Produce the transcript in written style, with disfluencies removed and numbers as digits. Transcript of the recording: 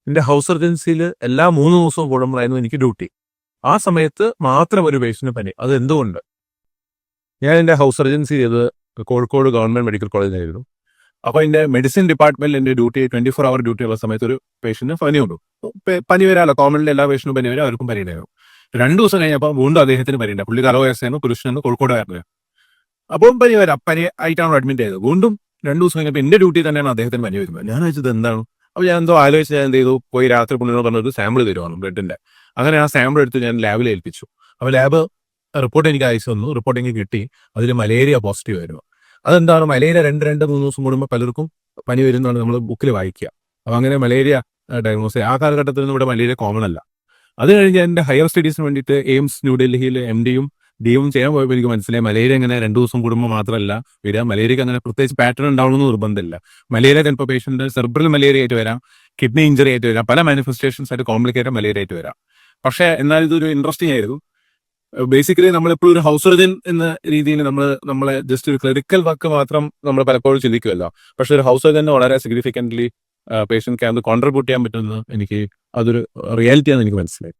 എന്റെ ഹൗസ് സർജൻസിയിൽ എല്ലാ 3 ദിവസവും കൂടുമ്പോഴായിരുന്നു എനിക്ക് ഡ്യൂട്ടി. ആ സമയത്ത് മാത്രം ഒരു പേഷ്യന്റ് പനി. അത് എന്തുകൊണ്ട്? ഞാൻ എന്റെ ഹൗസ് സർജൻസി ചെയ്തത് കോഴിക്കോട് ഗവൺമെന്റ് മെഡിക്കൽ കോളേജിലായിരുന്നു. അപ്പോൾ എന്റെ മെഡിസിൻ ഡിപ്പാർട്ട്മെന്റിൽ എന്റെ ഡ്യൂട്ടി 24 അവർ ഡ്യൂട്ടി ഉള്ള സമയത്ത് ഒരു പേഷ്യന്റിന് പനി കൊണ്ടു. പനി വരാമല്ലോ, കോമൺലി എല്ലാ പേഷ്യന്റും പനി വരും, അവർക്കും പനി ഉണ്ടായിരുന്നു. 2 ദിവസം കഴിഞ്ഞപ്പോൾ വീണ്ടും അദ്ദേഹത്തിന് പനി ഉണ്ട്. പുള്ളി 60 വയസ്സായിരുന്നു, പുരുഷനാണ്, കോഴിക്കോടായിരുന്നു. അപ്പം പനി വരാം, പനി ആയിട്ടാണ് അഡ്മിറ്റ് ചെയ്തത്. വീണ്ടും 2 ദിവസം കഴിഞ്ഞപ്പോൾ എന്റെ ഡ്യൂട്ടി തന്നെയാണ് അദ്ദേഹത്തിന് പനി വരുന്നത്. ഞാൻ വെച്ചത് എന്താണ്? അപ്പോൾ ഞാൻ എന്തോ ആലോചിച്ച് ഞാൻ എന്ത് ചെയ്തു, പോയി രാത്രി പുള്ളിനോട് പറഞ്ഞൊരു സാമ്പിൾ തരുവാണ് ബ്ലഡിന്റെ. അങ്ങനെ ആ സാമ്പിൾ എടുത്ത് ഞാൻ ലാബിൽ ഏൽപ്പിച്ചു. അപ്പോൾ ലാബ് റിപ്പോർട്ട് എനിക്ക് അയച്ചു തന്നു. റിപ്പോർട്ട് എനിക്ക് കിട്ടി, അതിൽ മലേറിയ പോസിറ്റീവ് ആയിരുന്നു. അതെന്താണ്, മലേറിയ 2-3 ദിവസം കൂടുമ്പോൾ പലർക്കും പനി വരുന്നതാണ് നമ്മൾ ബുക്കിൽ വായിക്കുക. അപ്പോൾ അങ്ങനെ മലേറിയ ഡയഗ്നോസ് ആ കാലഘട്ടത്തിൽ ഇവിടെ മലേറിയ കോമൺ അല്ല. അത് കഴിഞ്ഞ് എൻ്റെ ഹയർ സ്റ്റഡീസിന് വേണ്ടിയിട്ട് എയിംസ് ന്യൂഡൽഹിയിൽ MD-യും DUം ചെയ്യാൻ പോയപ്പോൾ എനിക്ക് മനസ്സിലായി മലേറിയ അങ്ങനെ 2 ദിവസം കൂടുമ്പോൾ മാത്രമല്ല വരിക. മലേറിയക്ക് അങ്ങനെ പ്രത്യേകിച്ച് പാറ്റേൺ ഉണ്ടാവണമെന്ന് നിർബന്ധമില്ല. മലേറിയ ചിലപ്പോൾ പേഷ്യന്റ് സെർബ്രൽ മലേറിയ ആയിട്ട് വരാം, കിഡ്നി ഇഞ്ചറി ആയിട്ട് വരാം, പല മാനിഫെസ്റ്റേഷൻസ് ആയിട്ട് കോംപ്ലിക്കേറ്റഡ് മലേറിയ ആയിട്ട് വരാം. പക്ഷേ എന്നാൽ ഇതൊരു ഇൻട്രസ്റ്റിംഗ് ആയിരുന്നു. ബേസിക്കലി നമ്മളിപ്പോൾ ഒരു ഹൗസ് സർജൻ എന്ന രീതിയിൽ നമ്മളെ ജസ്റ്റ് ഒരു ക്ലറിക്കൽ വർക്ക് മാത്രം നമ്മൾ പലപ്പോഴും ചിന്തിക്കുമല്ലോ. പക്ഷെ ഒരു ഹൗസ് സർജന് വളരെ സിഗ്നിഫിക്കൻ്റ്ലി പേഷ്യന്റ് കെയർ കോൺട്രിബ്യൂട്ട് ചെയ്യാൻ പറ്റുന്നത് അതൊരു റിയാലിറ്റിയാണെന്ന് എനിക്ക് മനസ്സിലായി.